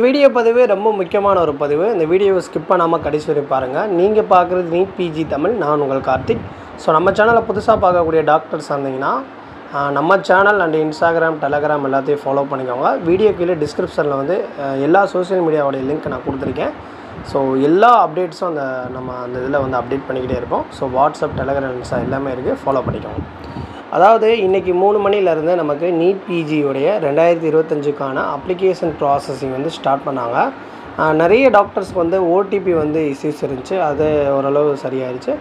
Video பதிவு ரொம்ப முக்கியமான ஒரு பதிவு. இந்த வீடியோவை ஸ்கிப் பண்ணாமல் கடைசி வரை பாருங்கள். நீங்கள் பார்க்குறது நீட் பிஜி தமிழ். நான் உங்கள் கார்த்திக். ஸோ நம்ம சேனலை புதுசாக பார்க்கக்கூடிய டாக்டர்ஸ் இருந்தீங்கன்னா நம்ம சேனல் அண்ட் இன்ஸ்டாகிராம், டெலகிராம் எல்லாத்தையும் ஃபாலோ பண்ணிக்கோங்க. வீடியோ கீழே டிஸ்கிரிப்ஷனில் வந்து எல்லா சோஷியல் மீடியாவோடைய லிங்க் நான் கொடுத்துருக்கேன். ஸோ எல்லா அப்டேட்ஸும் நம்ம அந்த இதில் வந்து அப்டேட் பண்ணிக்கிட்டே இருப்போம். ஸோ வாட்ஸ்அப், டெலகிராம், இன்ஸ்டா எல்லாமே இருக்குது, ஃபாலோ பண்ணிக்கோங்க. அதாவது இன்றைக்கி 3 மணிலேருந்து நமக்கு நீட் பிஜியோடைய 2025க்கான அப்ளிகேஷன் ப்ராசஸிங் வந்து ஸ்டார்ட் பண்ணாங்க. நிறைய டாக்டர்ஸ்க்கு வந்து ஓடிபி வந்து இஷ்யூஸ் இருந்துச்சு. அது ஓரளவு சரியாயிருச்சு.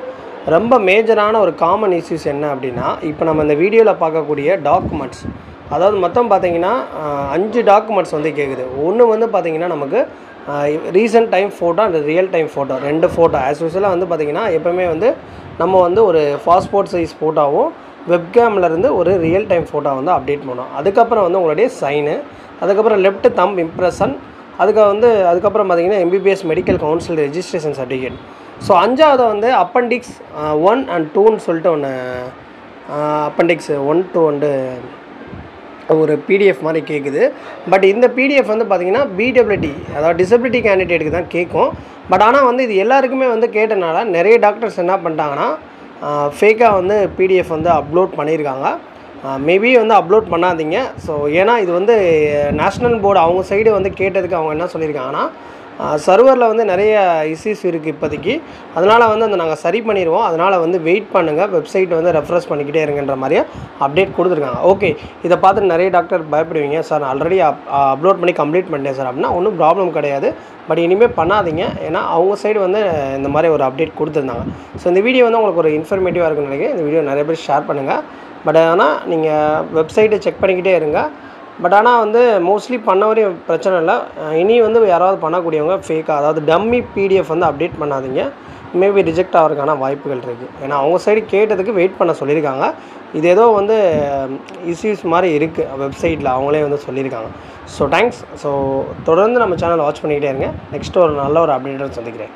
ரொம்ப மேஜரான ஒரு காமன் இஷ்யூஸ் என்ன அப்படின்னா, இப்போ நம்ம இந்த வீடியோவில் பார்க்கக்கூடிய டாக்குமெண்ட்ஸ், அதாவது மொத்தம் பார்த்திங்கன்னா 5 டாக்குமெண்ட்ஸ் வந்து கேட்குது. ஒன்று வந்து பார்த்திங்கன்னா நமக்கு recent time photo and real time photo, 2 photo. As யூஸ்வலாக வந்து பார்த்திங்கன்னா எப்போவுமே வந்து நம்ம வந்து ஒரு பாஸ்போர்ட் சைஸ் ஃபோட்டோவும் வெப்கேம்லேருந்து ஒரு ரியல் டைம் ஃபோட்டோ வந்து அப்டேட் பண்ணோம். அதுக்கப்புறம் வந்து உங்களுடைய சைனு, அதுக்கப்புறம் லெஃப்ட் தம்ப் இம்ப்ரெஷன், அதுக்கப்புறம் பார்த்திங்கன்னா MBBS medical council registration certificate. So 5ஆவது வந்து அப்பெண்டிக்ஸ் 1 and 2ன்னு சொல்லிட்டு ஒன்று, அப்பெண்டிக்ஸ் 1, 2 வந்து ஒரு பிடிஎஃப் மாதிரி கேட்குது. பட் இந்த பிடிஎஃப் வந்து பார்த்திங்கன்னா பிடபிள்யூடி, அதாவது டிசபிலிட்டி கேண்டிடேட்டுக்கு தான் கேட்கும். பட் ஆனால் வந்து இது எல்லாருக்குமே வந்து கேட்டனால நிறைய டாக்டர்ஸ் என்ன பண்ணிட்டாங்கன்னா ஃபேக்காக வந்து பிடிஎஃப் வந்து அப்லோட் பண்ணியிருக்காங்க. மேபி வந்து அப்லோட் பண்ணாதீங்க. ஸோ ஏன்னா இது வந்து நேஷ்னல் போர்டு அவங்க சைடு வந்து கேட்டதுக்கு அவங்க என்ன சொல்லியிருக்காங்கன்னா, சர்வரில் வந்து நிறைய இஷ்யூஸ் இருக்குது இப்போதைக்கு, அதனால் வந்து அந்த நாங்கள் சரி பண்ணிடுவோம், அதனால் வந்து வெயிட் பண்ணுங்கள், வெப்சைட் வந்து ரெஃப்ரெஷ் பண்ணிக்கிட்டே இருங்கன்ற மாதிரியே அப்டேட் கொடுத்துருக்காங்க. ஓகே, இதை பார்த்து நிறைய டாக்டர் பயப்படுவீங்க, சார் நான் ஆல்ரெடி அப்லோட் பண்ணி கம்ப்ளீட் பண்ணிட்டேன் சார் அப்படின்னா ஒன்றும் ப்ராப்ளம் கிடையாது. பட் இனிமேல் பண்ணாதீங்க, ஏன்னா அவங்க சைடு வந்து இந்த மாதிரி ஒரு அப்டேட் கொடுத்துருந்தாங்க. ஸோ இந்த வீடியோ வந்து உங்களுக்கு ஒரு இன்ஃபர்மேட்டிவாக இருக்குன்னு நினைக்கிறேன். இந்த வீடியோ நிறைய பேர் ஷேர் பண்ணுங்கள். பட் ஆனால் நீங்கள் வெப்சைட்டை செக் பண்ணிக்கிட்டே இருங்க. பட் ஆனால் வந்து மோஸ்ட்லி பண்ண வரையும் பிரச்சனை இல்லை. இனி வந்து யாராவது பண்ணக்கூடியவங்க ஃபேக்காக, அதாவது டம்மி பிடிஎஃப் வந்து அப்டேட் பண்ணாதீங்க. மேபி ரிஜெக்ட் ஆகிறதுக்கான வாய்ப்புகள் இருக்குது. ஏன்னா அவங்க சைடு கேட்டதுக்கு வெயிட் பண்ண சொல்லியிருக்காங்க. இது ஏதோ வந்து இஷ்யூஸ் மாதிரி இருக்குது வெப்சைட்டில், அவங்களே வந்து சொல்லியிருக்காங்க. So thanks. ஸோ தொடர்ந்து நம்ம சேனலை வாட்ச் பண்ணிக்கிட்டே இருங்க. நெக்ஸ்ட் ஒரு நல்ல ஒரு அப்டேட்டோடு சந்திக்கிறேன்.